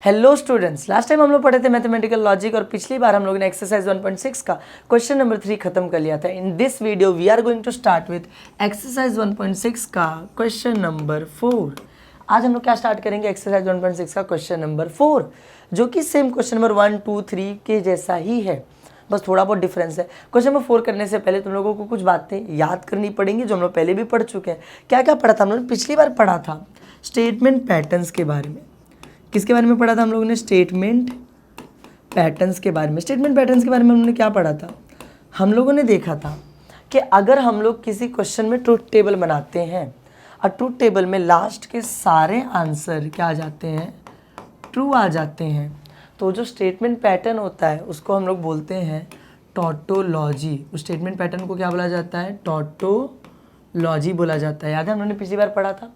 Hello students, last time हम लोग पढ़े थे मैथमेटिकल लॉजिक और पिछली बार हम लोगों ने एक्सरसाइज 1.6 का क्वेश्चन नंबर 3 खत्म कर लिया था। In this video we are going to start with exercise 1.6 का क्वेश्चन नंबर 4। आज हम लोग क्या स्टार्ट करेंगे? एक्सरसाइज 1.6 का क्वेश्चन नंबर 4, जो कि सेम क्वेश्चन नंबर 1, 2, 3 के जैसा ही है, बस थोड़ा बहुत डिफरेंस है। क्वेश्चन नंबर 4 करने से पहले तुम लोगों को कुछ बातें याद करनी पड़ेंगी जो हम लोग पहले भी पढ़ चुके हैं। क्या क्या पढ़ा था हम लोगों ने? पिछली बार पढ़ा था स्टेटमेंट पैटर्न्स के बारे में। किसके बारे में पढ़ा था हम लोगों ने? स्टेटमेंट पैटर्न्स के बारे में। स्टेटमेंट पैटर्न्स के बारे में हमने क्या पढ़ा था? हम लोगों ने देखा था कि अगर हम लोग किसी क्वेश्चन में ट्रूथ टेबल बनाते हैं और ट्रूथ टेबल में लास्ट के सारे आंसर क्या आ जाते हैं? ट्रू आ जाते हैं, तो जो स्टेटमेंट पैटर्न होता है उसको हम लोग बोलते हैं टॉटोलॉजी। उस स्टेटमेंट पैटर्न को क्या बोला जाता है? टॉटोलॉजी बोला जाता है। याद है, हम लोगों ने पिछली बार पढ़ा था।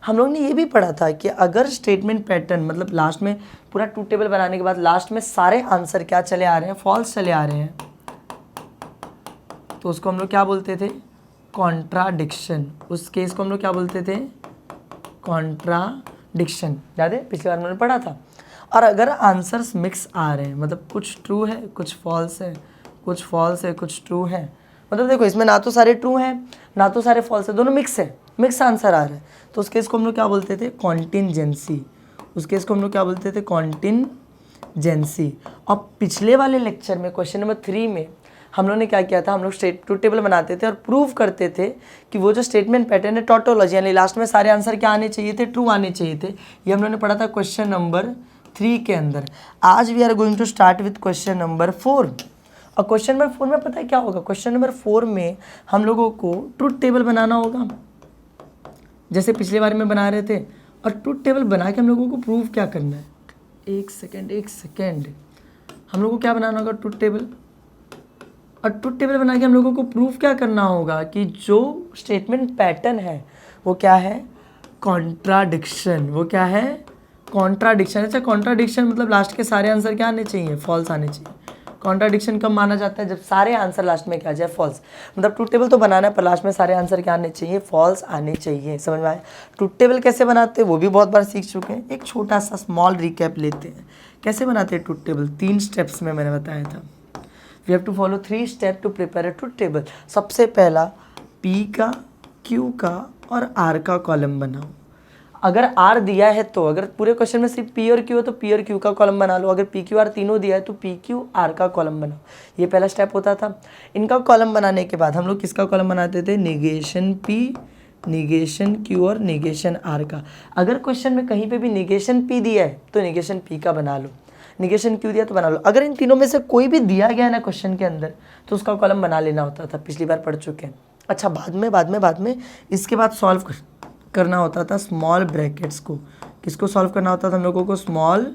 हम लोग ने ये भी पढ़ा था कि अगर स्टेटमेंट पैटर्न मतलब लास्ट में पूरा ट्रूथ टेबल बनाने के बाद लास्ट में सारे आंसर क्या चले आ रहे हैं? फॉल्स चले आ रहे हैं, तो उसको हम लोग क्या बोलते थे? कॉन्ट्राडिक्शन। उस केस को हम लोग क्या बोलते थे? कॉन्ट्राडिक्शन। याद है, पिछली बार हमने पढ़ा था। और अगर आंसर्स मिक्स आ रहे हैं, मतलब कुछ ट्रू है कुछ फॉल्स है, कुछ फॉल्स है कुछ ट्रू है, मतलब देखो इसमें ना तो सारे ट्रू हैं ना तो सारे फॉल्स है, दोनों मिक्स है, मिक्स आंसर आ रहा है, तो उस केस को हम लोग क्या बोलते थे? कॉन्टिंजेंसी। उस केस को हम लोग क्या बोलते थे? कॉन्टिंजेंसी। और पिछले वाले लेक्चर में क्वेश्चन नंबर 3 में हम लोग ने क्या किया था? हम लोग ट्रूथ टेबल बनाते थे और प्रूव करते थे कि वो जो स्टेटमेंट पैटर्न है टॉटोलॉजी, यानी लास्ट में सारे आंसर क्या आने चाहिए थे? ट्रू आने चाहिए थे। ये हम लोगों ने पढ़ा था क्वेश्चन नंबर 3 के अंदर। आज we are going to start with question number 4। और क्वेश्चन नंबर 4 में पता है क्या होगा? क्वेश्चन नंबर 4 में हम लोगों को ट्रूथ टेबल बनाना होगा जैसे पिछले बार में बना रहे थे, और ट्रूथ टेबल बना के हम लोगों को प्रूव क्या करना है? एक सेकेंड, हम लोगों को क्या बनाना होगा? Truth table. और ट्रूथ टेबल बना के हम लोगों को प्रूव क्या करना होगा कि जो स्टेटमेंट पैटर्न है वो क्या है? कॉन्ट्राडिक्शन। वो क्या है? कॉन्ट्राडिक्शन। अच्छा, कॉन्ट्राडिक्शन मतलब लास्ट के सारे आंसर क्या आने चाहिए? फॉल्स आने चाहिए। कॉन्ट्राडिक्शन कब माना जाता है? जब सारे आंसर लास्ट में क्या आ जाए? फॉल्स। मतलब ट्रूथ टेबल तो बनाना है पर लास्ट में सारे आंसर क्या आने चाहिए? फॉल्स आने चाहिए। समझ में आया? ट्रूथ टेबल कैसे बनाते हैं वो भी बहुत बार सीख चुके हैं। एक छोटा सा स्मॉल रिकैप लेते हैं। कैसे बनाते हैं ट्रूथ टेबल? 3 स्टेप्स में मैंने बताया था। We have to follow 3 step to prepare a truth table. सबसे पहला P का, Q का और R का कॉलम बनाओ। अगर R दिया है तो अगर पूरे क्वेश्चन में सिर्फ P और Q है तो P और Q का कॉलम बना लो। अगर P, Q, R तीनों दिया है तो P, Q, R का कॉलम बनाओ। ये पहला स्टेप होता था। इनका कॉलम बनाने के बाद हम लोग किसका कॉलम बनाते थे? निगेशन P, निगेशन Q और निगेशन R का। अगर क्वेश्चन में कहीं पे भी निगेशन P दिया है तो निगेशन P का बना लो, निगेशन Q दिया तो बना लो। अगर इन तीनों में से कोई भी दिया गया है ना क्वेश्चन के अंदर तो उसका कॉलम बना लेना होता था। पिछली बार पढ़ चुके हैं। अच्छा, बाद में इसके बाद सॉल्व करना होता था स्मॉल ब्रैकेट्स को। किसको सॉल्व करना होता था हम लोगों को? स्मॉल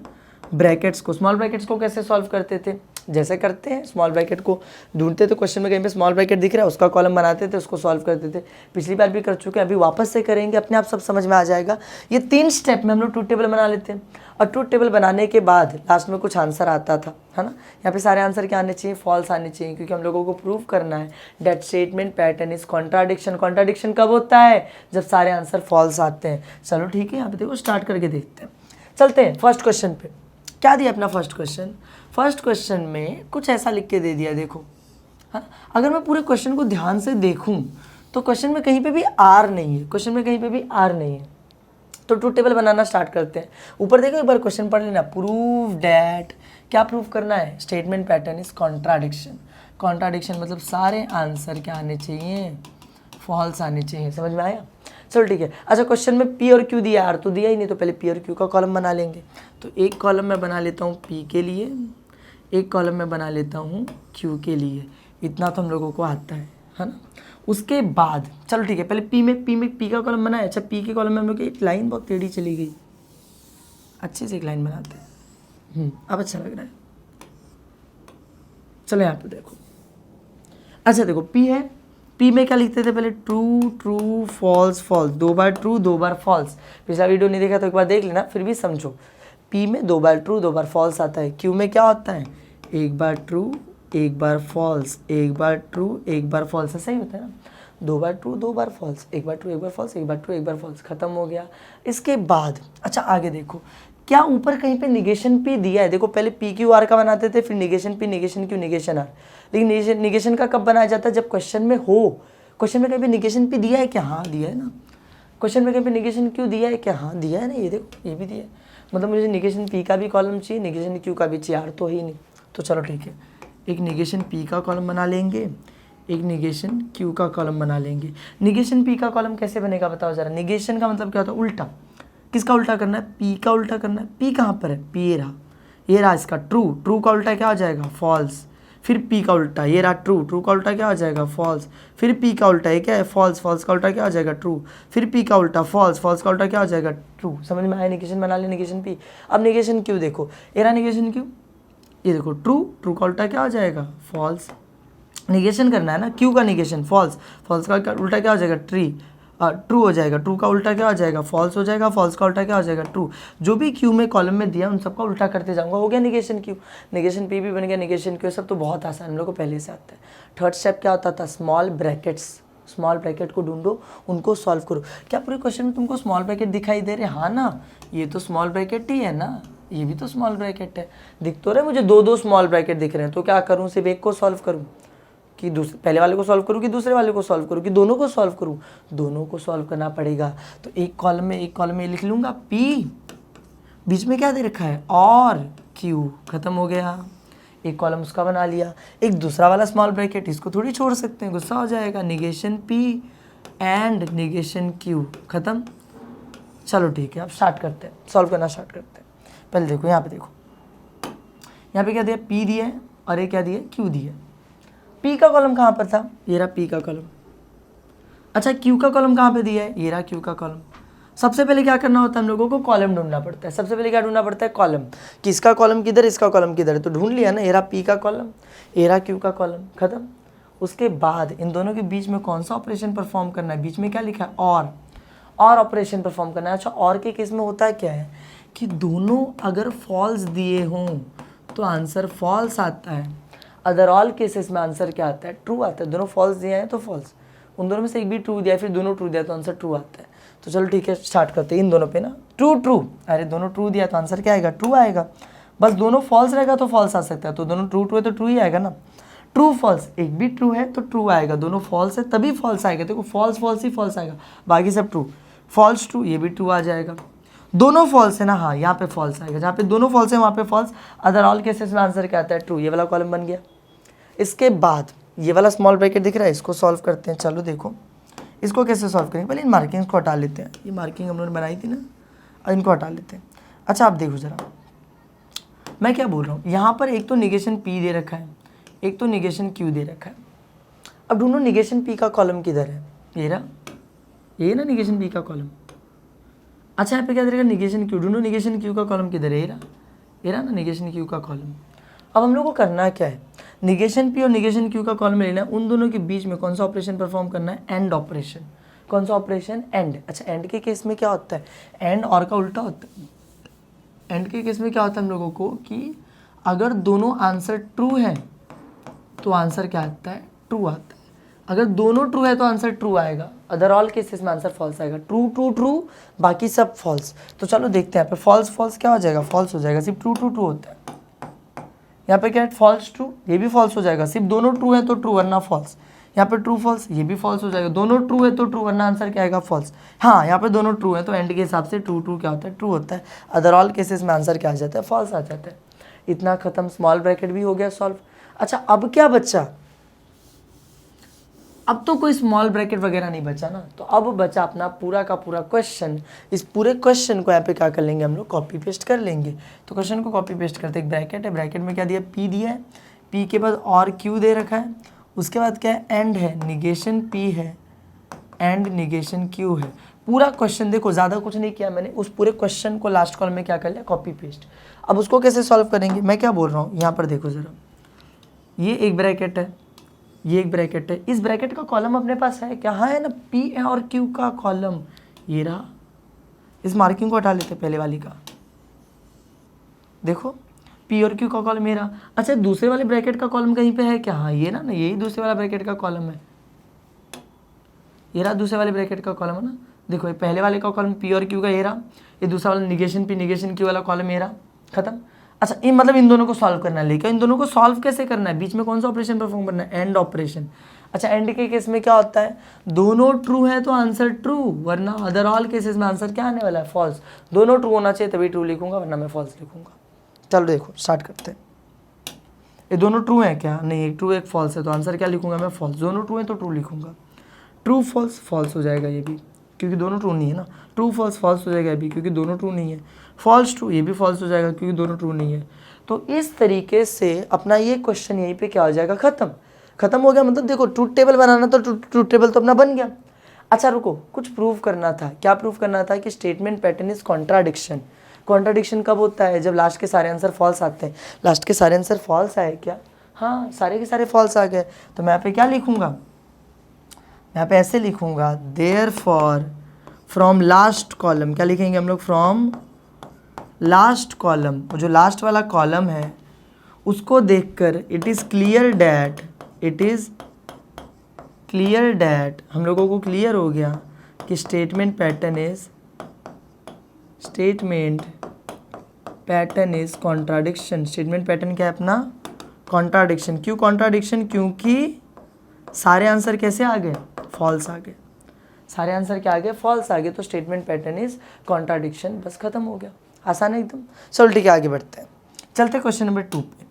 ब्रैकेट्स को। स्मॉल ब्रैकेट्स को कैसे सॉल्व करते थे? जैसे करते हैं, स्मॉल ब्रैकेट को ढूंढते थे, क्वेश्चन में कहीं पे स्मॉल ब्रैकेट दिख रहा है उसका कॉलम बनाते थे, उसको सॉल्व करते थे। पिछली बार भी कर चुके हैं, अभी वापस से करेंगे, अपने आप सब समझ में आ जाएगा। ये 3 स्टेप में हम लोग ट्रूथ टेबल बना लेते हैं। और ट्रूथ टेबल बनाने के बाद लास्ट में कुछ आंसर आता था, है ना? यहाँ पे सारे आंसर क्या आने चाहिए? फॉल्स आने चाहिए, क्योंकि हम लोगों को प्रूव करना है that statement pattern is contradiction. Contradiction कब होता है? जब सारे आंसर फॉल्स आते हैं। चलो ठीक है, यहाँ पे देखो स्टार्ट करके देखते हैं। चलते हैं फर्स्ट क्वेश्चन पे। क्या दिया अपना फर्स्ट क्वेश्चन? फर्स्ट क्वेश्चन में कुछ ऐसा लिख के दे दिया, देखो, है। अगर मैं पूरे क्वेश्चन को ध्यान से देखूं तो क्वेश्चन में कहीं पे भी आर नहीं है, क्वेश्चन में कहीं पे भी आर नहीं है। तो ट्रूथ टेबल बनाना स्टार्ट करते हैं। ऊपर देखो, एक बार क्वेश्चन पढ़ लेना। प्रूव डैट, क्या प्रूव करना है? Statement pattern is contradiction. Contradiction मतलब सारे आंसर क्या आने चाहिए? फॉल्स आने चाहिए। समझ में आया? चलो ठीक है। अच्छा, क्वेश्चन में P और Q दिया, R तो दिया ही नहीं, तो पहले P और Q का कॉलम बना लेंगे। तो एक कॉलम मैं बना लेता हूँ P के लिए, एक कॉलम मैं बना लेता हूँ Q के लिए। इतना तो हम लोगों को आता है ना? उसके बाद चलो ठीक है, पहले P का कॉलम बनाया। अच्छा, P के कॉलम में हम लोग एक लाइन बहुत टेढ़ी चली गई, अच्छे से एक लाइन बनाते हैं। अब अच्छा लग रहा है। चलो यहाँ पे देखो। अच्छा देखो, P है, P में क्या लिखते थे पहले? ट्रू ट्रू फॉल्स फॉल्स, 2 बार ट्रू 2 बार फॉल्स। पिछला वीडियो नहीं देखा तो एक बार देख लेना, फिर भी समझो। P में 2 बार ट्रू 2 बार फॉल्स आता है। Q में क्या होता है? 1 बार ट्रू 1 बार फॉल्स, 1 बार ट्रू 1 बार फॉल्स। ऐसा ही होता है ना? 2 बार ट्रू 2 बार फॉल्स, 1 बार ट्रू 1 बार फॉल्स, 1 बार ट्रू 1 बार फॉल्स। खत्म हो गया। इसके बाद अच्छा आगे देखो, क्या ऊपर कहीं पे निगेशन पी दिया है? देखो पहले पी क्यू आर का बनाते थे, फिर negation p, negation q, negation r. लेकिन निगेशन का कब बनाया जाता है? जब क्वेश्चन में हो। क्वेश्चन में कहीं पे निगेशन पी दिया है क्या? हाँ दिया है ना। क्वेश्चन में कहीं पे निगेशन क्यू दिया है क्या? हाँ दिया है ना। ये देखो ये भी दिया है। मतलब मुझे निगेशन पी का भी कॉलम चाहिए, निगेशन क्यू का भी चाहिए, आर तो है ही नहीं। तो चलो ठीक है, एक निगेशन पी का कॉलम बना लेंगे, एक निगेशन क्यू का कॉलम बना लेंगे। निगेशन पी का कॉलम कैसे बनेगा बताओ जरा। निगेशन का मतलब क्या होता है? उल्टा। किसका उल्टा करना है? पी का उल्टा करना है। पी कहाँ पर है? पी ये रहा इसका ट्रू। ट्रू का उल्टा क्या आ जाएगा? फॉल्स। फिर पी का उल्टा, ये रहा ट्रू। ट्रू का उल्टा क्या आ जाएगा? फॉल्स। फिर पी का उल्टा, ये क्या है? फॉल्स। फॉल्स का उल्टा क्या आ जाएगा? ट्रू। फिर पी का उल्टा फॉल्स। फॉल्स का उल्टा क्या आ जाएगा? ट्रू। समझ में आया? निगेशन बना ले, निगेशन पी। अब निगेशन क्यू देखो, ये रहा निगेशन क्यू, ये देखो ट्रू। ट्रू का उल्टा क्या आ जाएगा? फॉल्स। निगेशन करना है ना, क्यू का निगेशन फॉल्स। फॉल्स का उल्टा क्या हो जाएगा? ट्रू हो जाएगा। ट्रू का उल्टा क्या हो जाएगा? फॉल्स हो जाएगा। फॉल्स का उल्टा क्या हो जाएगा? ट्रू। जो भी क्यू में कॉलम में दिया उन सबका उल्टा करते जाऊंगा। हो गया निगेशन क्यू। निगेशन पी भी बन गया, निगेशन क्यू। सब तो बहुत आसान, हम लोग को पहले से आता है। थर्ड स्टेप क्या होता था? Small brackets. स्मॉल ब्रैकेट को ढूंढो, उनको सॉल्व करो। क्या पूरे क्वेश्चन में तुमको स्मॉल ब्रैकेट दिखाई दे रहे? हाँ ना, ये तो स्मॉल ब्रैकेट ही है ना, ये भी तो स्मॉल ब्रैकेट है। दिख तो रहे मुझे दो स्मॉल ब्रैकेट दिख रहे हैं। तो क्या करूँ? सिर्फ एक को सॉल्व करूँ कि पहले वाले को सॉल्व करूँ कि दूसरे वाले को सॉल्व करूँ कि दोनों को सॉल्व करूँ? दोनों को सॉल्व करना पड़ेगा। तो एक कॉलम में लिख लूँगा पी, बीच में क्या दे रखा है? और क्यू। खत्म हो गया। एक कॉलम उसका बना लिया। एक दूसरा वाला स्मॉल ब्रैकेट, इसको थोड़ी छोड़ सकते हैं, गुस्सा हो जाएगा। Negation P and negation Q. खत्म। चलो ठीक है, अब स्टार्ट करते हैं, सॉल्व करना स्टार्ट करते हैं। पहले देखो यहाँ पे, देखो यहाँ पे क्या दिया? पी दिया है और ये क्या दिया? क्यू दिया। पी का कॉलम कहाँ पर था? ये रहा पी का कॉलम। अच्छा, क्यू का कॉलम कहाँ पे दिया है? ये रहा क्यू का कॉलम। सबसे पहले क्या करना होता है? हम लोगों को कॉलम ढूंढना पड़ता है। सबसे पहले क्या ढूंढना पड़ता है? कॉलम। किसका कॉलम किधर, इसका कॉलम किधर है? तो ढूंढ लिया ना, ये रहा पी का कॉलम, ये रहा क्यू का कॉलम। खत्म। उसके बाद इन दोनों के बीच में कौन सा ऑपरेशन परफॉर्म करना है? बीच में क्या लिखा है? और ऑपरेशन परफॉर्म करना है। अच्छा, और के केस में होता है क्या है कि दोनों अगर फॉल्स दिए हों तो आंसर फॉल्स आता है। अदर ऑल केसेस में आंसर क्या आता है? ट्रू आता है। दोनों फॉल्स दिए हैं तो फॉल्स, उन दोनों में से एक भी ट्रू दिया है, फिर दोनों ट्रू दिया तो आंसर ट्रू आता है। तो चलो ठीक है, स्टार्ट करते हैं इन दोनों पे ना। ट्रू। अरे दोनों ट्रू दिया तो आंसर क्या आएगा? ट्रू आएगा। बस दोनों फॉल्स रहेगा तो फॉल्स आ सकता है। तो दोनों ट्रू है तो ट्रू ही आएगा ना। ट्रू फॉल्स, एक भी ट्रू है तो ट्रू आएगा, दोनों फॉल्स है तभी फॉल्स आएगा। देखो फॉल्स ही फॉल्स आएगा, बाकी सब ट्रू। फॉल्स ट्रू, ये भी ट्रू आ जाएगा। दोनों फॉल्स है ना, हाँ यहाँ पे फॉल्स आएगा। जहाँ पे दोनों फॉल्स है वहाँ पे फॉल्स। अदर ऑल केसेस में आंसर क्या आता है? ट्रू। ये वाला कॉलम बन गया। इसके बाद ये वाला स्मॉल ब्रैकेट दिख रहा है, इसको सॉल्व करते हैं। चलो देखो इसको कैसे सॉल्व करेंगे। पहले इन मार्किंग्स को हटा लेते हैं। ये मार्किंग हम लोगों ने बनाई थी ना, और इनको हटा लेते हैं। अच्छा आप देखो ज़रा मैं क्या बोल रहा हूँ। यहाँ पर एक तो निगेशन पी दे रखा है, एक तो निगेशन क्यू दे रखा है। अब ढूंढो निगेशन पी का कॉलम किधर है? ये रहा, ये ना निगेशन पी का कॉलम। अच्छा यहाँ पे क्या देगा? Negation Q. ढूंढो निगेशन क्यू का कॉलम किधर है? ये रहा ना निगेशन क्यू का कॉलम। अब हम लोग को करना क्या है? निगेशन पी और निगेशन क्यू का कॉलम लेना है। उन दोनों के बीच में कौन सा ऑपरेशन परफॉर्म करना है? And operation. कौन सा ऑपरेशन? एंड। अच्छा एंड के केस में क्या होता है? एंड और का उल्टा होता है। एंड के केस में क्या होता है हम लोगों को कि अगर दोनों आंसर ट्रू है तो आंसर क्या आता है? ट्रू आता है। अगर दोनों ट्रू है तो आंसर ट्रू आएगा। अदर ऑल केसेस में आंसर फॉल्स आएगा। ट्रू ट्रू ट्रू, बाकी सब फॉल्स। तो चलो देखते हैं यहाँ पे फॉल्स फॉल्स क्या हो जाएगा? फॉल्स हो जाएगा। सिर्फ ट्रू ट्रू ट्रू होता है। यहाँ पे क्या है? फॉल्स ट्रू, ये भी फॉल्स हो जाएगा। सिर्फ दोनों ट्रू है तो ट्रू वरना फॉल्स। यहाँ पे ट्रू फॉल्स, ये भी फॉल्स हो जाएगा। दोनों ट्रू है तो ट्रू वरना आंसर क्या आएगा? फॉल्स। हाँ यहाँ पे दोनों ट्रू है तो एंड के हिसाब से ट्रू ट्रू क्या होता है? ट्रू होता है। अदर ऑल केसेस में आंसर क्या आ जाता है? फॉल्स आ जाता है। इतना खत्म, स्मॉल ब्रैकेट भी हो गया सॉल्व। अच्छा अब क्या बचा? अब तो कोई स्मॉल ब्रैकेट वगैरह नहीं बचा ना, तो अब बचा अपना पूरा का पूरा क्वेश्चन। इस पूरे क्वेश्चन को यहाँ पे क्या कर लेंगे हम लोग? कॉपी पेस्ट कर लेंगे। तो क्वेश्चन को कॉपी पेस्ट करते, एक ब्रैकेट है, ब्रैकेट में क्या दिया? पी दिया है, पी के बाद और क्यू दे रखा है, उसके बाद क्या है? एंड है, निगेशन पी है एंड निगेशन क्यू है। पूरा क्वेश्चन देखो, ज़्यादा कुछ नहीं किया मैंने, उस पूरे क्वेश्चन को लास्ट कॉल में क्या कर लिया? Copy paste. अब उसको कैसे सॉल्व करेंगे? मैं क्या बोल रहा हूँ यहाँ पर देखो ज़रा, ये एक ब्रैकेट है, ये एक ब्रैकेट है। इस ब्रैकेट का कॉलम अपने पास है क्या? हाँ है ना, पी और क्यू का कॉलम ये रहा। इस मार्किंग को हटा लेते पहले वाली का, देखो पी और क्यू का कॉलम ये रहा। अच्छा दूसरे वाले ब्रैकेट का कॉलम कहीं पे है क्या? हाँ ये ना, यही दूसरे वाला ब्रैकेट का कॉलम है, ये रहा दूसरे वाले ब्रैकेट का कॉलम है ना। देखो ये पहले वाले का कॉलम पी और क्यू का ये रहा, ये दूसरा वाला निगेशन पी निगेशन क्यू वाला कॉलम ये रहा, खत्म। अच्छा ये मतलब इन दोनों को सॉल्व करना है, लेकिन इन दोनों को सॉल्व कैसे करना है, बीच में कौन सा ऑपरेशन परफॉर्म करना है, एंड ऑपरेशन। अच्छा एंड के केस में क्या होता है, दोनों ट्रू है तो आंसर ट्रू, वरना अदर ऑल केसेस में आंसर क्या आने वाला है, फॉल्स। दोनों ट्रू होना चाहिए तभी ट्रू लिखूंगा, वरना मैं फॉल्स लिखूंगा। चलो देखो स्टार्ट करते हैं। ये दोनों ट्रू हैं क्या, नहीं एक ट्रू एक फॉल्स है, तो आंसर क्या लिखूंगा मैं, फॉल्स। दोनों ट्रू हैं तो ट्रू लिखूंगा, ट्रू फॉल्स फॉल्स हो जाएगा ये भी, क्योंकि दोनों ट्रू नहीं है ना, ट्रू फॉल्स फॉल्स हो जाएगा ये भी, क्योंकि दोनों ट्रू नहीं है, फॉल्स ट्रू ये भी फॉल्स हो जाएगा क्योंकि दोनों ट्रू नहीं है। तो इस तरीके से अपना ये क्वेश्चन यहीं पे क्या हो जाएगा, खत्म हो गया। मतलब देखो ट्रूथ टेबल बनाना तो ट्रूथ टेबल तो अपना बन गया। अच्छा रुको, कुछ प्रूव करना था। क्या प्रूव करना था कि statement pattern is contradiction. Contradiction कब होता है, जब लास्ट के सारे आंसर फॉल्स आते हैं। लास्ट के सारे आंसर फॉल्स आए क्या, हाँ सारे के सारे फॉल्स आ गए, तो मैं यहाँ पे क्या लिखूंगा, यहाँ पे ऐसे लिखूंगा, देयरफॉर फ्रॉम लास्ट कॉलम, क्या लिखेंगे हम लोग, फ्रॉम लास्ट कॉलम, जो लास्ट वाला कॉलम है उसको देखकर इट इज़ क्लियर डैट, हम लोगों को क्लियर हो गया कि statement pattern is contradiction. Statement pattern क्या है अपना, कॉन्ट्राडिक्शन। क्यों कॉन्ट्राडिक्शन, क्योंकि सारे आंसर कैसे आ गए, फॉल्स आ गए। सारे आंसर क्या आ गए, फॉल्स आ गए, तो स्टेटमेंट पैटर्न इज कॉन्ट्राडिक्शन, बस खत्म हो गया, आसान है एकदम। चलो ठीक है आगे बढ़ते हैं, चलते क्वेश्चन नंबर 2 पे।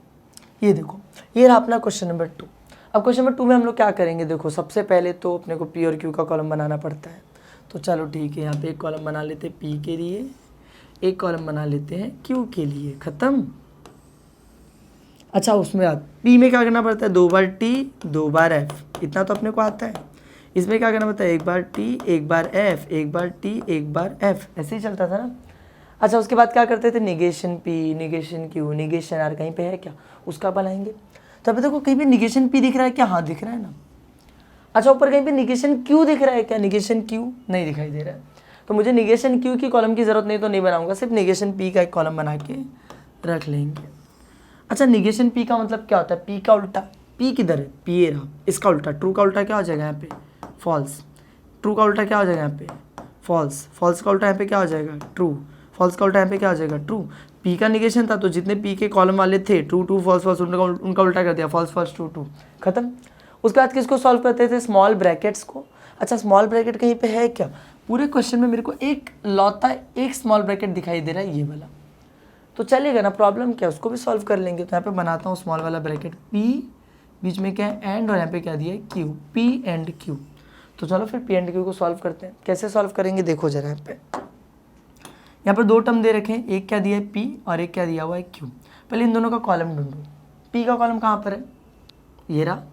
ये देखो ये रहा अपना क्वेश्चन नंबर 2। अब क्वेश्चन नंबर 2 में हम लोग क्या करेंगे, देखो सबसे पहले तो अपने को पी और क्यू का कॉलम बनाना पड़ता है। तो चलो ठीक है, यहाँ पे एक कॉलम बना लेते हैं पी के लिए, एक कॉलम बना लेते हैं क्यू के लिए, खत्म। अच्छा उसमें पी में क्या करना पड़ता है, 2 बार टी 2 बार एफ, इतना तो अपने को आता है। इसमें क्या करना पड़ता है, 1 बार टी 1 बार एफ, 1 बार टी 1 बार एफ, ऐसे ही चलता था ना। अच्छा उसके बाद क्या करते थे, negation p negation q negation r, कहीं पे है क्या, उसका बनाएंगे। तो अभी देखो कहीं पे निगेशन पी दिख रहा है क्या, हाँ दिख रहा है ना। अच्छा ऊपर कहीं पे निगेशन क्यू दिख रहा है क्या, निगेशन क्यू नहीं दिखाई दे रहा है, तो मुझे निगेशन क्यू की कॉलम की ज़रूरत नहीं, तो नहीं बनाऊंगा, सिर्फ निगेशन पी का एक कॉलम बना के रख लेंगे। अच्छा निगेशन पी का मतलब क्या होता है, पी का उल्टा, पी किधर है, पी ए रहा, इसका उल्टा, ट्रू का उल्टा क्या हो जाएगा यहाँ पे, फॉल्स। ट्रू का उल्टा क्या हो जाएगा यहाँ पे, फॉल्स। फॉल्स का उल्टा यहाँ पे क्या हो जाएगा, ट्रू। फॉल्स का उल्टा यहाँ पे क्या हो जाएगा, ट्रू। पी का निगेशन था तो जितने पी के कॉलम वाले थे, ट्रू ट्रू फॉल्स फॉल्स, उनका उल्टा कर दिया, फॉल्स फॉल्स ट्रू ट्रू, खत्म। उसके बाद किसको सॉल्व करते थे, स्मॉल ब्रैकेट्स को। अच्छा स्मॉल ब्रैकेट कहीं पे है क्या, पूरे क्वेश्चन में मेरे को एक लौता एक स्मॉल ब्रैकेट दिखाई दे रहा है, ये वाला, तो चलेगा ना, प्रॉब्लम क्या है, उसको भी सॉल्व कर लेंगे। तो यहाँ पे बनाता हूँ स्मॉल वाला ब्रैकेट, पी बीच में क्या है एंड, और यहाँ पे क्या दिया है क्यू, पी एंड क्यू। तो चलो फिर पी एंड क्यू को सॉल्व करते हैं। कैसे सॉल्व करेंगे देखो जरा, यहाँ पर 2 टर्म दे रखे हैं, एक क्या दिया है पी और एक क्या दिया हुआ है क्यू। पहले इन दोनों का कॉलम ढूंढो, पी का कॉलम कहाँ पर है, ये रहा,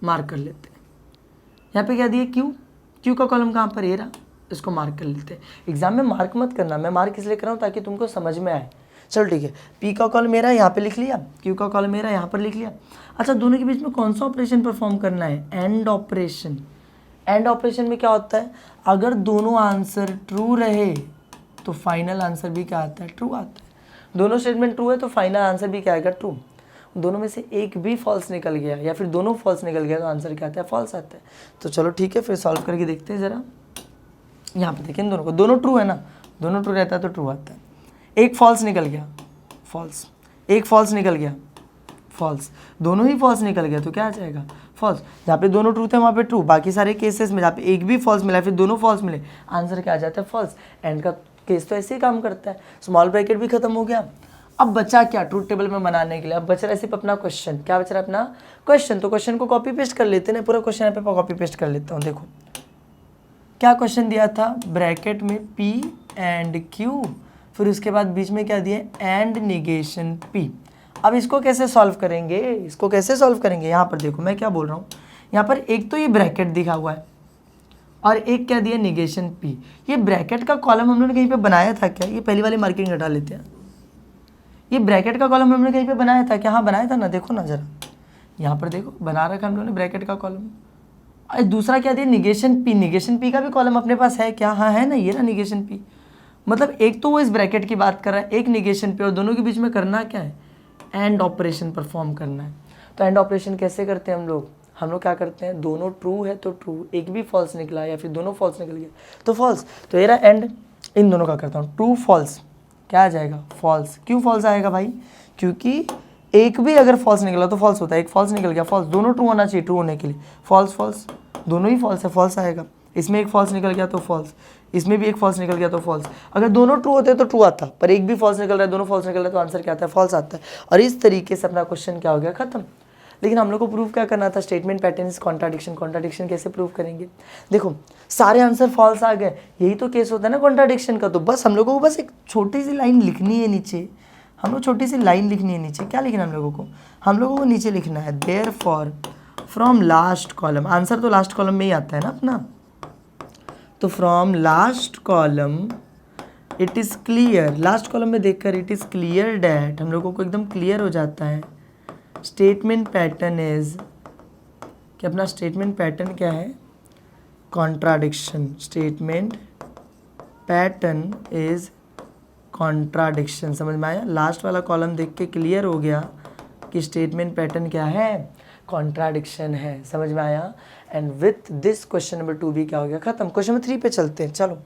मार्क कर लेते हैं। यहाँ पे क्या दिया क्यू, क्यू का कॉलम कहाँ पर, ये रहा, इसको मार्क कर लेते हैं। एग्जाम में मार्क मत करना, मैं मार्क इसलिए कर रहा हूँ ताकि तुमको समझ में आए। चलो ठीक है, पी का कॉलम मेरा यहाँ पे लिख लिया, क्यू का कॉलम मेरा यहाँ पर लिख लिया। अच्छा दोनों के बीच में कौन सा ऑपरेशन परफॉर्म करना है, एंड ऑपरेशन। एंड ऑपरेशन में क्या होता है, अगर दोनों आंसर ट्रू रहे तो फाइनल आंसर भी क्या आता है, ट्रू आता है। दोनों स्टेटमेंट ट्रू है तो फाइनल आंसर भी क्या आएगा, ट्रू। दोनों में से एक भी फॉल्स निकल गया या फिर दोनों फॉल्स निकल गया तो आंसर क्या आता है, फॉल्स आता है। तो चलो ठीक है फिर सॉल्व करके देखते हैं ज़रा। यहाँ पे देखें दोनों को, दोनों ट्रू है ना, दोनों ट्रू रहता है तो ट्रू आता है। एक फॉल्स निकल गया, फॉल्स, एक फॉल्स निकल गया, फॉल्स, दोनों ही फॉल्स निकल गया तो क्या आ जाएगा, फॉल्स। जहाँ पे दोनों ट्रू थे वहाँ पे ट्रू, बाकी सारे केसेस में जहाँ पे एक भी फॉल्स मिला फिर दोनों फॉल्स मिले, आंसर क्या आ जाता है, फॉल्स। एंड का केस तो ऐसे ही काम करता है। स्मॉल ब्रैकेट भी खत्म हो गया। अब बचा क्या, ट्रूथ टेबल में बनाने के लिए अब बच रहा है सिर्फ अपना क्वेश्चन। क्या बच रहा है, अपना क्वेश्चन। तो क्वेश्चन को कॉपी पेस्ट कर लेते हैं, पूरा क्वेश्चन यहाँ पे कॉपी पेस्ट कर लेता हूँ। देखो क्या क्वेश्चन दिया था, ब्रैकेट में पी एंड क्यू, फिर उसके बाद बीच में क्या दिया, एंड निगेशन पी। अब इसको कैसे सॉल्व करेंगे, इसको कैसे सॉल्व करेंगे, यहाँ पर देखो मैं क्या बोल रहा हूँ, यहाँ पर एक तो ये ब्रैकेट दिखा हुआ है और एक क्या दिया, निगेशन पी। ये ब्रैकेट का कॉलम हम लोगों ने कहीं पे बनाया था क्या, ये पहली वाली मार्किंग हटा लेते हैं। ये ब्रैकेट का कॉलम हमने कहीं पे बनाया था क्या, हाँ बनाया था ना, देखो ना जरा यहाँ पर देखो बना रखा हम लोगों ने ब्रैकेट का कॉलम। और दूसरा क्या दिया, निगेशन पी। निगेशन पी का भी कॉलम अपने पास है क्या, हाँ है ना, ये ना निगेशन पी। मतलब एक तो वो इस ब्रैकेट की बात कर रहा है, एक निगेशन पे, और दोनों के बीच में करना क्या है, एंड ऑपरेशन परफॉर्म करना है। तो एंड ऑपरेशन कैसे करते हैं हम लोग, हम लोग क्या करते हैं, दोनों ट्रू है तो ट्रू, एक भी फॉल्स निकला या फिर दोनों फॉल्स निकल गया तो फॉल्स। तो ये रहा एंड, इन दोनों का करता हूँ, ट्रू फॉल्स क्या आ जाएगा, फॉल्स। क्यों फॉल्स आएगा भाई, क्योंकि एक भी अगर फॉल्स निकला तो फॉल्स होता है, एक फॉल्स निकल गया फॉल्स, दोनों ट्रू होना चाहिए ट्रू होने के लिए, फॉल्स फॉल्स, दोनों ही फॉल्स है, फॉल्स आएगा। इसमें एक फॉल्स निकल गया तो फॉल्स, इसमें भी एक फॉल्स निकल गया तो फॉल्स। अगर दोनों ट्रू होते तो ट्रू आता, पर एक भी फॉल्स निकल रहा है, दोनों फॉल्स निकल रहा है तो आंसर क्या आता है, फॉल्स आता है। और इस तरीके से अपना क्वेश्चन क्या हो गया, खत्म। लेकिन हम लोग को प्रूव क्या करना था, statement pattern is contradiction. Contradiction कैसे प्रूव करेंगे, देखो सारे आंसर फॉल्स आ गए, यही तो केस होता है ना कॉन्ट्राडिक्शन का। तो बस हम लोगों को बस एक छोटी सी लाइन लिखनी है नीचे, हम लोग छोटी सी लाइन लिखनी है नीचे। क्या लिखना है हम लोगों को नीचे लिखना है therefore from last column, answer तो लास्ट कॉलम में ही आता है ना अपना, तो from last column it is clear, last column में देखकर इट इज़ क्लियर डैट, हम लोगों को एकदम क्लियर हो जाता है, स्टेटमेंट पैटर्न इज, कि अपना स्टेटमेंट पैटर्न क्या है, contradiction. Statement pattern is contradiction, समझ में आया। लास्ट वाला कॉलम देख के क्लियर हो गया कि स्टेटमेंट पैटर्न क्या है, कॉन्ट्राडिक्शन है, समझ में आया। And with this question number 2 भी क्या हो गया, खत्म। क्वेश्चन नंबर 3 पे चलते हैं, चलो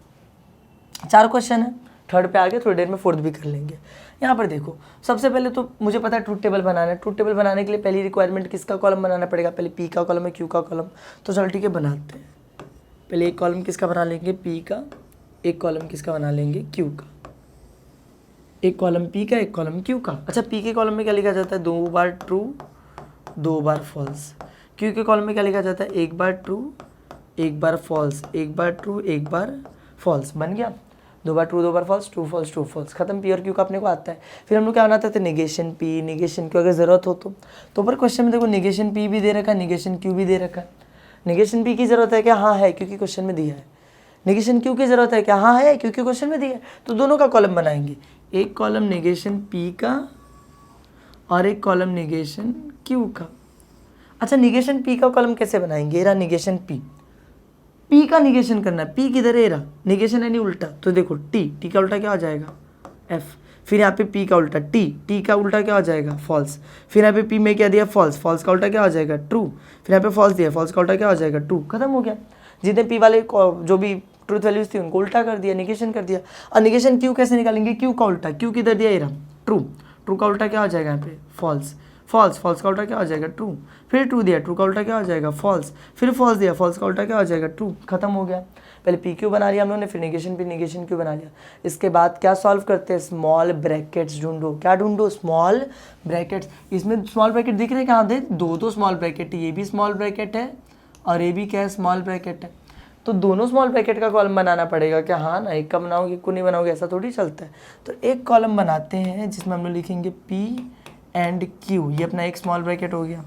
4 क्वेश्चन है, थर्ड पे आगे थोड़ी देर में फोर्थ भी कर लेंगे। यहाँ पर देखो सबसे पहले तो मुझे पता है ट्रूथ टेबल बनाना है, ट्रूथ टेबल बनाने के लिए पहली रिक्वायरमेंट किसका कॉलम बनाना पड़ेगा, पहले पी का कॉलम है क्यू का कॉलम, तो चलो ठीक है बनाते हैं। पहले एक कॉलम किसका बना लेंगे, पी का, एक कॉलम किसका बना लेंगे, क्यू का, एक कॉलम पी का एक कॉलम क्यू का। अच्छा पी के कॉलम में क्या लिखा जाता है, 2 बार ट्रू 2 बार फॉल्स। क्यू के कॉलम में क्या लिखा जाता है, 1 बार ट्रू 1 बार फॉल्स, 1 बार ट्रू 1 बार फॉल्स, बन गया। 2 बार ट्रू 2 बार false, true false true false, खत्म। पी और क्यू का अपने को आता है। फिर हम लोग क्या बनाते थे, निगेशन पी निगेशन क्यू, अगर ज़रूरत हो तो ऊपर क्वेश्चन में देखो निगेशन पी भी दे रखा है, निगेशन क्यू भी दे रखा है। निगेशन पी की ज़रूरत है क्या, हाँ है, क्योंकि क्वेश्चन में दिया है। निगेशन क्यू की ज़रूरत है क्या, हाँ है, क्योंकि क्वेश्चन में दिया है। तो दोनों का कॉलम बनाएंगे, एक कॉलम निगेशन पी का और एक कॉलम निगेशन क्यू का। अच्छा निगेशन पी का कॉलम कैसे बनाएंगे, ये रहा निगेशन पी, पी का निगेशन करना है, पी किधर है, रहा निगेशन है नहीं उल्टा, तो देखो टी का उल्टा क्या हो जाएगा, एफ। फिर यहाँ पे पी का उल्टा टी का उल्टा क्या हो जाएगा, फॉल्स। फिर यहाँ पे पी में क्या दिया, फॉल्स, फॉल्स का उल्टा क्या हो जाएगा, ट्रू। फिर यहाँ पे फॉल्स दिया, फॉल्स का उल्टा क्या हो जाएगा, ट्रू, खत्म हो गया। जितने पी वाले जो भी ट्रूथ वैल्यूज थी उनको उल्टा कर दिया, निगेशन कर दिया। और निगेशन क्यू कैसे निकालेंगे, क्यू का उल्टा, क्यू किधर दिया, ये रहा ट्रू, ट्रू का उल्टा क्या हो जाएगा यहाँ पे, फॉल्स, फॉल्स, फॉल्स का उल्टा क्या हो जाएगा, ट्रू। फिर ट्रू दिया, ट्रू का उल्टा क्या हो जाएगा, फॉल्स। फिर फॉल्स दिया, फॉल्स का उल्टा क्या हो जाएगा, ट्रू, खत्म हो गया। पहले पी क्यू बना लिया हम लोगों ने, फिर निगेशन पी निगेशन क्यू बना लिया। इसके बाद क्या सॉल्व करते हैं, स्मॉल ब्रैकेट्स ढूंढो। क्या ढूंढो, स्मॉल ब्रैकेट्स। इसमें स्मॉल ब्रैकेट दिख रहे हैं कहाँ दे, दो स्मॉल ब्रैकेट, ये भी स्मॉल ब्रैकेट है और ये भी क्या है, स्मॉल ब्रैकेट है। तो दोनों स्मॉल ब्रैकेट का कॉलम बनाना पड़ेगा क्या, हाँ ना, एक का बनाओगे एक को नहीं बनाओगे, ऐसा थोड़ी चलता है। तो एक कॉलम बनाते हैं जिसमें हम लोग लिखेंगे पी एंड क्यू, ये अपना एक स्मॉल ब्रैकेट हो गया।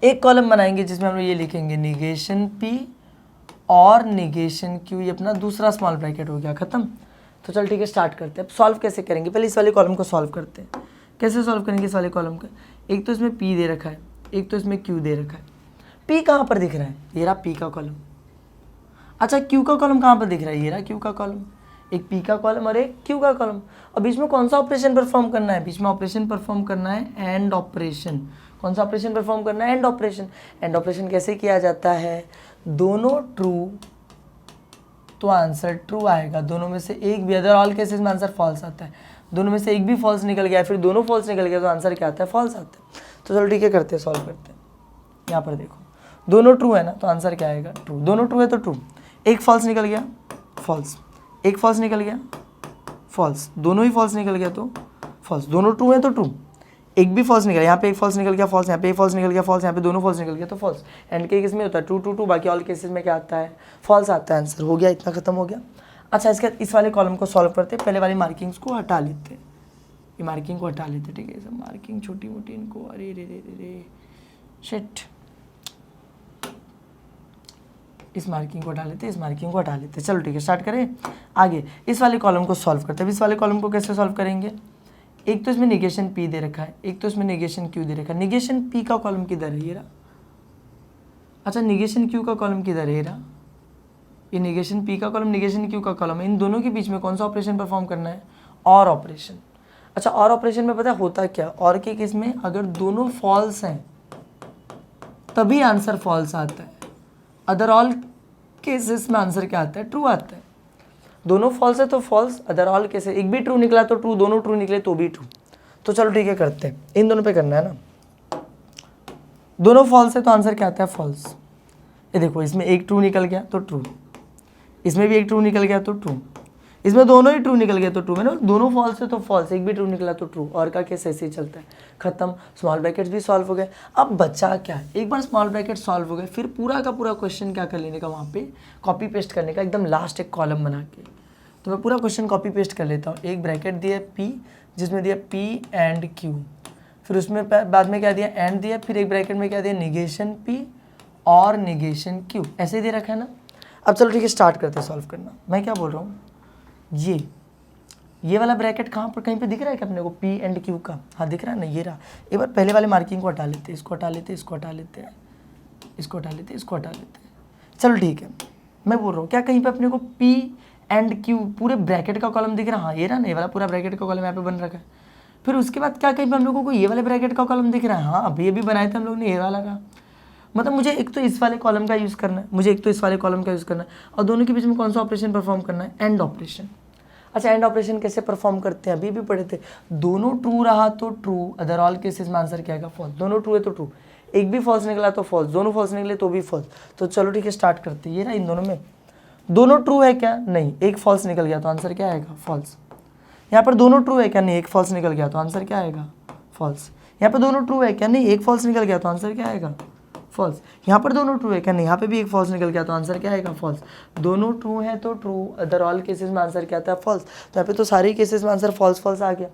एक कॉलम बनाएंगे जिसमें हम लोग ये लिखेंगे निगेशन पी और निगेशन क्यू, ये अपना दूसरा स्मॉल ब्रैकेट हो गया, खत्म। तो चल ठीक है स्टार्ट करते हैं। अब सॉल्व कैसे करेंगे, पहले इस वाले कॉलम को सॉल्व करते हैं। कैसे सॉल्व करेंगे इस वाले कॉलम का, एक तो इसमें पी दे रखा है, एक तो इसमें क्यू दे रखा है। पी कहाँ पर दिख रहा है, ये रहा पी का कॉलम। अच्छा क्यू का कॉलम कहाँ पर दिख रहा है, ये रहा क्यू का कॉलम। एक पी का कॉलम और एक क्यू का कॉलम। और बीच में कौन सा ऑपरेशन परफॉर्म करना है, बीच में ऑपरेशन परफॉर्म करना है एंड ऑपरेशन। कौन सा ऑपरेशन परफॉर्म करना है, एंड ऑपरेशन। एंड ऑपरेशन कैसे किया जाता है, दोनों ट्रू तो आंसर ट्रू आएगा, दोनों में से एक भी, अदर ऑल केसेस में आंसर फॉल्स आता है। दोनों में से एक भी फॉल्स निकल गया, फिर दोनों फॉल्स निकल गया तो आंसर क्या आता है, फॉल्स आता है। तो चलो ठीक है करते हैं, सॉल्व करते हैं। यहाँ पर देखो दोनों ट्रू है ना, तो आंसर क्या आएगा, ट्रू। दोनों ट्रू है तो ट्रू, एक फॉल्स निकल गया फॉल्स, एक फॉल्स निकल गया फॉल्स, दोनों ही फॉल्स निकल गया तो फॉल्स। दोनों ट्रू है तो ट्रू, एक भी फॉल्स निकल, यहाँ पे एक फॉल्स निकल गया फॉल्स, यहाँ पे एक फॉल्स निकल गया फॉल्स, यहाँ पे दोनों फॉल्स निकल गया तो फॉल्स। एंड के केस में होता है ट्रू ट्रू ट्रू, बाकी ऑल केसेस में क्या आता है, फॉल्स आता है। आंसर हो गया, इतना खत्म हो गया। अच्छा इसके इस वाले कॉलम को सॉल्व करते हैं, पहले वाली मार्किंग्स को हटा लेते हैं, ये मार्किंग को हटा लेते हैं, ठीक है। सब मार्किंग छोटी मोटी इनको, अरे रे रे रे रे शिट, इस मार्किंग को हटा लेते हैं, इस मार्किंग को हटा लेते हैं। चलो ठीक है स्टार्ट करें आगे। इस वाले कॉलम को सॉल्व करते हैं। इस वाले कॉलम को कैसे सॉल्व करेंगे, एक तो इसमें निगेशन पी दे रखा है, एक तो इसमें निगेशन क्यू दे रखा है। निगेशन पी का कॉलम किधर है, ये रहा। अच्छा निगेशन क्यू का कॉलम किधर है, ये रहा। ये निगेशन पी का कॉलम निगेशन क्यू का कॉलम है। इन दोनों के बीच में कौन सा ऑपरेशन परफॉर्म करना है, और ऑपरेशन। अच्छा और ऑपरेशन में पता है होता क्या, और के केस में अगर दोनों फॉल्स हैं तभी आंसर फॉल्स आता है, अदर ऑल केसेस में आंसर क्या आता है, ट्रू आता है। दोनों फॉल्स है तो फॉल्स, अदर ऑल केसेस एक भी ट्रू निकला तो ट्रू, दोनों ट्रू निकले तो भी ट्रू। तो चलो ठीक है करते हैं, इन दोनों पे करना है ना। दोनों फॉल्स है तो आंसर क्या आता है, फॉल्स। ये देखो इसमें एक ट्रू निकल गया तो ट्रू, इसमें भी एक ट्रू निकल गया तो ट्रू, इसमें दोनों ही ट्रू निकल गए तो ट्रू। मैंने दोनों फॉल्स है तो फॉल्स, एक भी ट्रू निकला तो ट्रू, और का केस ऐसे ही चलता है। खत्म, स्मॉल ब्रैकेट्स भी सॉल्व हो गए। अब बचा क्या है, एक बार स्मॉल ब्रैकेट सॉल्व हो गए फिर पूरा का पूरा क्वेश्चन क्या कर लेने का, वहाँ पे कॉपी पेस्ट करने का, एकदम लास्ट एक कॉलम बना के। तो मैं पूरा क्वेश्चन कॉपी पेस्ट कर लेता हूँ। एक ब्रैकेट दिया पी, जिसमें दिया पी एंड क्यू, फिर उसमें बाद में क्या दिया, एंड दिया, फिर एक ब्रैकेट में क्या दिया, निगेशन पी और निगेशन क्यू, ऐसे दे रखा है ना। अब चलो ठीक है स्टार्ट करते हैं सॉल्व करना। मैं क्या बोल रहा हूँ, ये वाला ब्रैकेट कहाँ पर, कहीं पे दिख रहा है क्या अपने को, पी एंड क्यू का, हाँ दिख रहा है ना, ये रहा। एक बार पहले वाले मार्किंग को हटा लेते हैं, इसको हटा लेते हैं, इसको हटा लेते हैं, इसको हटा लेते हैं, इसको हटा लेते हैं। चलो ठीक है, मैं बोल रहा हूँ क्या कहीं पे अपने को पी एंड क्यू पूरे ब्रैकेट का कॉलम दिख रहा है, हाँ ये रहा ना, ये वाला पूरा ब्रैकेट का कॉलम यहाँ पे बन रखा है। फिर उसके बाद क्या कहीं पे हम लोगों को ये वाले ब्रैकेट का कॉलम दिख रहा है, हाँ अभी ये भी बनाए थे हम लोग ने ये वाला का। मतलब मुझे एक तो इस वाले कॉलम का यूज़ करना है, मुझे एक तो इस वाले कॉलम का यूज़ करना है, और दोनों के बीच में कौन सा ऑपरेशन परफॉर्म करना है, एंड ऑपरेशन। अच्छा एंड ऑपरेशन कैसे परफॉर्म करते हैं, अभी भी पढ़े थे। दोनों ट्रू रहा तो ट्रू, अदर ऑल केसेस में आंसर क्या आएगा, फॉल्स। दोनों ट्रू है तो ट्रू, एक भी फॉल्स निकला तो फॉल्स, दोनों फॉल्स निकले तो भी फॉल्स। तो चलो ठीक है स्टार्ट करते हैं। ये ना इन दोनों में दोनों ट्रू है क्या, नहीं, एक फॉल्स निकल गया तो आंसर क्या आएगा, फॉल्स। यहाँ पर दोनों ट्रू है क्या, नहीं, एक फॉल्स निकल गया तो आंसर क्या आएगा, फॉल्स। यहाँ पर दोनों ट्रू है क्या, नहीं, एक फॉल्स निकल गया तो आंसर क्या आएगा, फॉल्स। यहाँ पर दोनों ट्रू है क्या, नहीं, यहाँ पे भी एक फॉल्स निकल गया तो आंसर क्या आएगा, फॉल्स। दोनों ट्रू है तो ट्रू, अदर ऑल केसेस में आंसर क्या आता है, फॉल्स। तो यहाँ पे तो सारे केसेस में आंसर फॉल्स फॉल्स आ गया।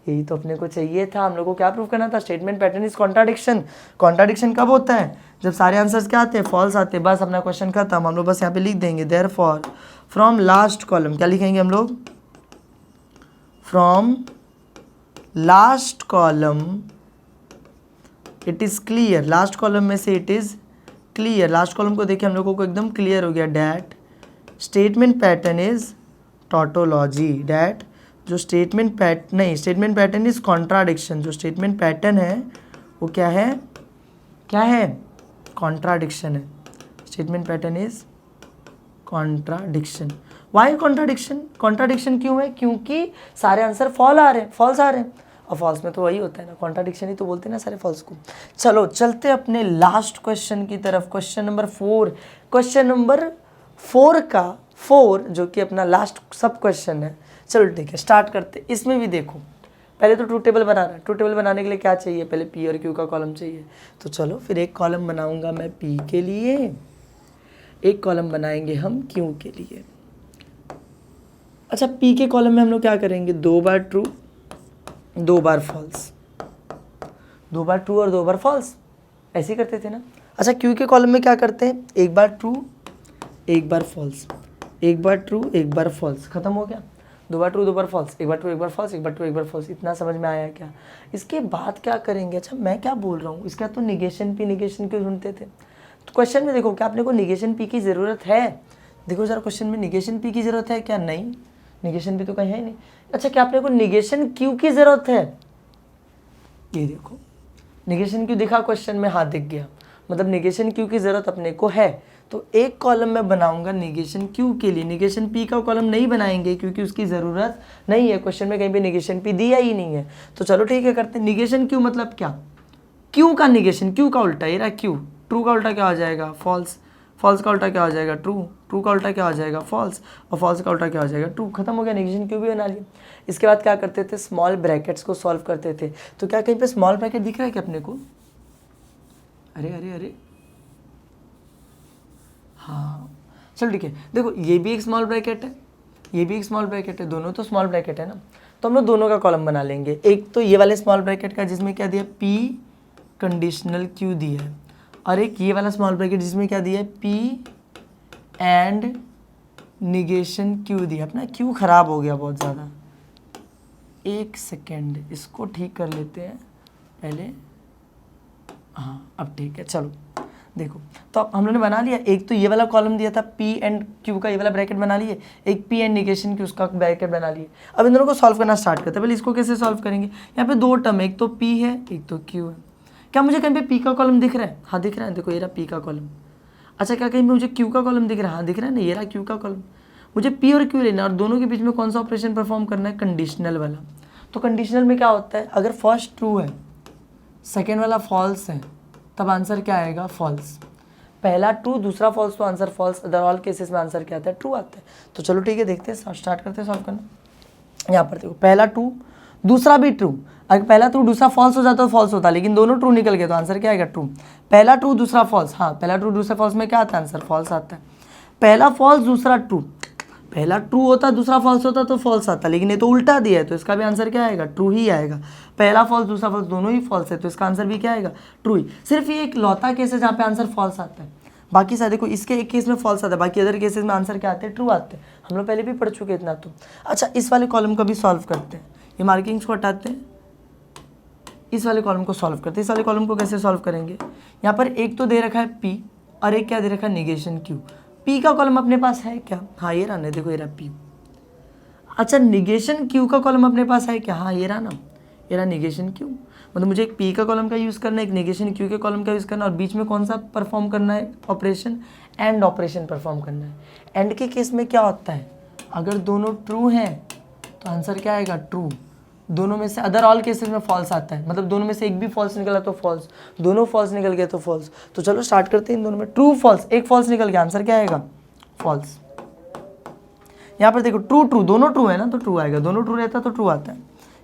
यही तो अपने को चाहिए था, हम लोग को क्या प्रूव करना था, statement pattern is contradiction. Contradiction कब होता है, जब सारे आंसर्स क्या आते हैं, फॉल्स आते हैं। बस अपना क्वेश्चन खत्म, हम लोग बस यहाँ पे लिख देंगे देयरफॉर फ्रॉम लास्ट कॉलम, क्या लिखेंगे हम लोग, from last column it is clear. Last column में से it is clear, last column को देखिए हम लोगों को एकदम क्लियर हो गया, that statement pattern is tautology, that जो statement statement pattern is contradiction, जो स्टेटमेंट पैटर्न है वो क्या है, क्या है, कॉन्ट्राडिक्शन है। Statement pattern is contradiction. Why contradiction, contradiction क्यों है, क्योंकि सारे आंसर फॉल्स आ रहे हैं, और फॉल्स में तो वही होता है ना, कॉन्ट्राडिक्शन ही तो बोलते हैं ना सारे फॉल्स को। चलो चलते अपने लास्ट क्वेश्चन की तरफ, क्वेश्चन नंबर 4। क्वेश्चन नंबर 4 का 4 जो कि अपना लास्ट सब क्वेश्चन है। चलो ठीक है स्टार्ट करते। इसमें भी देखो पहले तो ट्रू टेबल बना रहा है, ट्रू टेबल बनाने के लिए क्या चाहिए, पहले पी और क्यू का कॉलम चाहिए। तो चलो फिर एक कॉलम बनाऊंगा मैं पी के लिए, एक कॉलम बनाएंगे हम क्यू के लिए। अच्छा पी के कॉलम में हम लोग क्या करेंगे, 2 बार ट्रू 2 बार फॉल्स, 2 बार ट्रू और 2 बार फॉल्स, ऐसे ही करते थे ना। अच्छा क्यू के कॉलम में क्या करते हैं, 1 बार ट्रू 1 बार फॉल्स, 1 बार ट्रू 1 बार फॉल्स, खत्म हो गया। 2 बार ट्रू 2 बार फॉल्स, 1 बार ट्रू 1 बार फॉल्स, 1 बार ट्रू 1 बार फॉल्स। इतना समझ में आया क्या। इसके बाद क्या करेंगे, अच्छा मैं क्या बोल रहा हूँ, इसका तो निगेशन पी निगेशन क्यों ढूंढते थे। तो क्वेश्चन में देखो क्या अपने को निगेशन पी की ज़रूरत है, देखो जरा क्वेश्चन में निगेशन पी की ज़रूरत है क्या, नहीं, निगेशन पी तो कहीं है नहीं। अच्छा क्या अपने को निगेशन क्यू की ज़रूरत है, ये देखो निगेशन क्यू दिखा क्वेश्चन में, हाँ दिख गया, मतलब निगेशन क्यू की ज़रूरत अपने को है। तो एक कॉलम मैं बनाऊंगा निगेशन क्यू के लिए, निगेशन पी का कॉलम नहीं बनाएंगे क्योंकि उसकी ज़रूरत नहीं है, क्वेश्चन में कहीं पे निगेशन पी दिया ही नहीं है। तो चलो ठीक है करते हैं। निगेशन क्यू मतलब क्या, क्यू का निगेशन, क्यू का उल्टा, ये रहा क्यू, ट्रू का उल्टा क्या हो जाएगा, फॉल्स, फॉल्स का उल्टा क्या हो जाएगा, ट्रू, ट्रू का उल्टा क्या हो जाएगा, फॉल्स, और फॉल्स का उल्टा क्या हो जाएगा, ट्रू। खत्म हो गया, निगेशन क्यू भी बना लिया। इसके बाद क्या करते थे, स्मॉल ब्रैकेट्स को सॉल्व करते थे। तो क्या कहीं पे स्मॉल ब्रैकेट दिख रहा है क्या अपने को, अरे अरे अरे हाँ चलो ठीक है। देखो ये भी एक स्मॉल ब्रैकेट है, ये भी एक स्मॉल ब्रैकेट है, दोनों तो स्मॉल ब्रैकेट है ना। तो हम लोग दोनों का कॉलम बना लेंगे, एक तो ये वाले स्मॉल ब्रैकेट का जिसमें क्या दिया, पी कंडीशनल क्यू दिया है, और एक ये वाला स्मॉल ब्रैकेट जिसमें क्या दिया है, पी एंड निगेशन क्यू दिया। अपना क्यू खराब हो गया बहुत ज़्यादा, एक सेकेंड इसको ठीक कर लेते हैं पहले, हाँ अब ठीक है। चलो देखो तो अब हम लोगों ने बना लिया, एक तो ये वाला कॉलम दिया था पी एंड क्यू का, ये वाला ब्रैकेट बना लिए, एक पी एंड निगेशन क्यू उसका ब्रैकेट बना लिए। अब इन दोनों को सॉल्व करना स्टार्ट करते हैं। पहले इसको कैसे सॉल्व करेंगे, यहाँ पे 2 टर्म है, एक तो पी है एक तो क्यू है। क्या मुझे कहीं पे पी का कॉलम दिख रहा है? हाँ दिख रहा है, देखो ये रहा पी का कॉलम। अच्छा क्या कहीं पे मुझे क्यू का कॉलम दिख रहा है? हाँ दिख रहा है ना, ये रहा क्यू का कॉलम। मुझे पी और क्यू लेना और दोनों के बीच में कौन सा ऑपरेशन परफॉर्म करना है? कंडीशनल वाला। तो कंडीशनल में क्या होता है, अगर फर्स्ट ट्रू है सेकेंड वाला फॉल्स है तब आंसर क्या आएगा? फॉल्स। पहला ट्रू दूसरा फॉल्स तो answer false, other all cases में आंसर क्या आता है? ट्रू आता है। तो चलो ठीक है, देखते हैं, स्टार्ट करते हैं सॉल्व करना। यहाँ पर देखो पहला ट्रू दूसरा भी ट्रू, अगर पहला ट्रू दूसरा फॉल्स हो जाता तो फॉल्स होता, लेकिन दोनों ट्रू निकल गए तो आंसर क्या आएगा? ट्रू। पहला ट्रू दूसरा फॉल्स, हाँ पहला ट्रू दूसरा फॉल्स में क्या आता है? आंसर फॉल्स आता है। पहला फॉल्स दूसरा ट्रू, पहला ट्रू होता दूसरा फॉल्स होता तो फॉल्स आता, लेकिन ये तो उल्टा दिया है तो इसका भी आंसर क्या आएगा? ट्रू ही आएगा। पहला फॉल्स दूसरा फॉल्स दोनों ही फॉल्स है तो इसका आंसर भी क्या आएगा? ट्रू ही। सिर्फ ये एक लौता केस है जहाँ पे आंसर फॉल्स आता है, बाकी सारे देखो इसके एक केस में फॉल्स आता है, बाकी अदर केसेस में आंसर क्या आते हैं? ट्रू आते हैं। हम लोग पहले भी पढ़ चुके इतना तो। अच्छा इस वाले कॉलम का भी सॉल्व करते हैं, ये मार्किंग्स को हटाते हैं, इस वाले कॉलम को सॉल्व करते हैं। इस वाले कॉलम को कैसे सॉल्व करेंगे? यहाँ पर एक तो दे रखा है पी और एक क्या दे रखा है? Negation Q. पी का कॉलम अपने पास है क्या? हाँ ये रहा ना, देखो ये रहा पी। अच्छा निगेशन क्यू का कॉलम अपने पास है क्या? हाँ ये रहा ना, ये रहा निगेशन क्यू। मतलब मुझे एक पी का कॉलम का यूज़ करना है, एक निगेशन क्यू के कॉलम का यूज़ करना है, और बीच में कौन सा परफॉर्म करना है? ऑपरेशन, एंड ऑपरेशन परफॉर्म करना है। एंड के केस में क्या होता है, अगर दोनों ट्रू हैं तो आंसर क्या आएगा? ट्रू। दोनों में से अदर ऑल केसेस में फॉल्स आता है, मतलब दोनों में से एक भी फॉल्स निकला तो फॉल्स, दोनों फॉल्स निकल गए तो फॉल्स। तो चलो स्टार्ट करते हैं इन दोनों में। ट्रू फॉल्स, एक फॉल्स निकल गया, आंसर क्या आएगा? फॉल्स। यहाँ पर देखो ट्रू ट्रू, दोनों ट्रू है ना तो ट्रू आएगा, दोनों ट्रू रहता तो ट्रू आता है।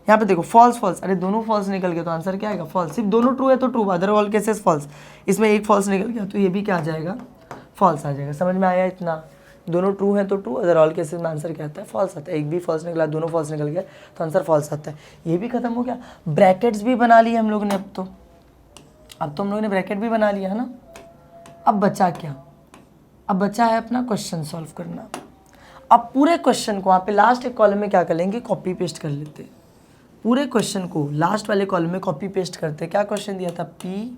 यहाँ पे देखो फॉल्स फॉल्स, अरे दोनों फॉल्स निकल गए तो आंसर क्या आएगा? फॉल्स। सिर्फ दोनों ट्रू है तो true, other all cases false. इसमें एक फॉल्स निकल गया तो ये भी क्या आ जाएगा? फॉल्स आ जाएगा। समझ में आया इतना? दोनों ट्रू है तो ट्रू, अदर ऑल केसेस में आंसर क्या आता है? फॉल्स आता है। एक भी फॉल्स निकला, दोनों फॉल्स निकल गए तो आंसर फॉल्स आता है। ये भी खत्म हो गया। ब्रैकेट्स भी बना लिए हम लोग ने, अब तो हम लोग ने ब्रैकेट भी बना लिया है ना। अब बचा क्या? अब बचा है अपना क्वेश्चन सॉल्व करना। अब पूरे क्वेश्चन को वहाँ पे लास्ट एक कॉलम में क्या कर लेंगे? कॉपी पेस्ट कर लेते हैं। पूरे क्वेश्चन को लास्ट वाले कॉलम में कॉपी पेस्ट करते हैं। क्या क्वेश्चन दिया था? पी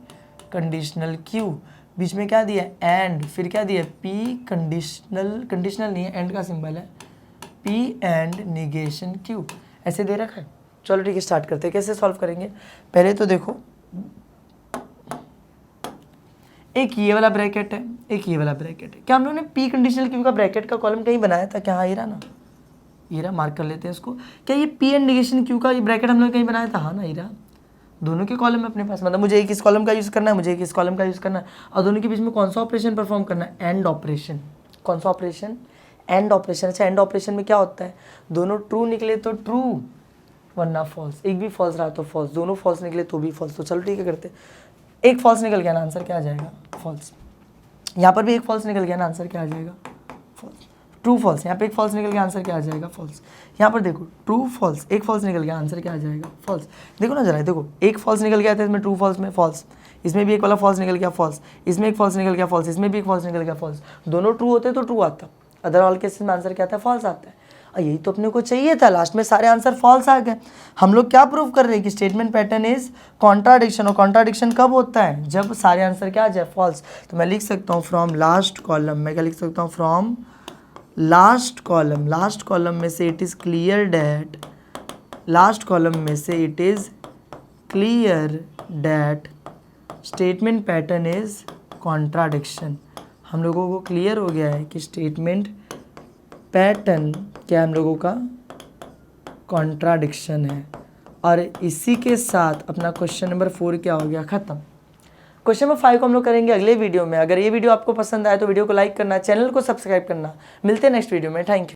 कंडीशनल क्यू, बीच में क्या दिया? एंड, फिर क्या दिया? पी कंडीशनल, कंडीशनल नहीं है, एंड का सिंबल है, पी एंड निगेशन क्यू, ऐसे दे रखा है। चलो ठीक है, स्टार्ट करते हैं। कैसे सॉल्व करेंगे? पहले तो देखो एक ये वाला ब्रैकेट है, एक ये वाला ब्रैकेट है। क्या हम लोग ने पी कंडीशनल क्यू का ब्रैकेट का कॉलम कहीं बनाया था क्या? हाँ ये रहा ना, ये रहा, मार्क कर लेते हैं इसको। क्या ये पी एंड निगेशन क्यू का ये ब्रैकेट हम लोग कहीं बनाया था? हाँ ना, ये रहा। दोनों के कॉलम है अपने पास, मतलब मुझे एक इस कॉलम का यूज़ करना है, मुझे एक इस कॉलम का यूज़ करना है, और दोनों के बीच में कौन सा ऑपरेशन परफॉर्म करना है? And operation. कौन सा ऑपरेशन? And operation. अच्छा एंड ऑपरेशन में क्या होता है? दोनों ट्रू निकले तो ट्रू, वरना फॉल्स। एक भी फॉल्स रहा तो फॉल्स, दोनों फॉल्स निकले तो भी फॉल्स। तो चलो ठीक है करते। एक फॉल्स निकल गया ना, आंसर क्या आ जाएगा? फॉल्स। यहाँ पर भी एक फॉल्स निकल गया ना, आंसर क्या आ जाएगा? फॉल्स। ट्रू फॉल्स, यहाँ पे एक फॉल्स निकल गया, आंसर क्या आ जाएगा? फॉल्स। यहाँ पर देखो ट्रू फॉल्स, एक फॉल्स निकल गया, आंसर क्या आ जाएगा? फॉल्स। देखो ना जरा, देखो एक फॉल्स निकल गया था इसमें, ट्रू फॉल्स में फॉल्स, इसमें भी एक वाला फॉल्स निकल गया, फॉल्स, इसमें एक फॉल्स निकल गया, फॉल्स, इसमें भी एक फॉल्स निकल गया, फॉल्स। दोनों ट्रू होते तो ट्रू आता, अदर ऑल केसेस में आंसर क्या आता है? फॉल्स आता है। और यही तो अपने को चाहिए था, लास्ट में सारे आंसर फॉल्स आ गए। हम लोग क्या प्रूव कर रहे हैं कि स्टेटमेंट पैटर्न इज कॉन्ट्राडिक्शन, और कॉन्ट्राडिक्शन कब होता है? जब सारे आंसर क्या आ जाए? फॉल्स। तो मैं लिख सकता हूँ फ्रॉम लास्ट कॉलम, मैं क्या लिख सकता हूँ? From last column, last column में से it is clear that, last column में से it is clear that statement pattern is contradiction. हम लोगों को क्लियर हो गया है कि स्टेटमेंट पैटर्न क्या हम लोगों का? कॉन्ट्राडिक्शन है। और इसी के साथ अपना क्वेश्चन नंबर 4 क्या हो गया? खत्म। क्वेश्चन नंबर 5 को हम लोग करेंगे अगले वीडियो में। अगर ये वीडियो आपको पसंद आए तो वीडियो को लाइक करना, चैनल को सब्सक्राइब करना। मिलते हैं नेक्स्ट वीडियो में। Thank you.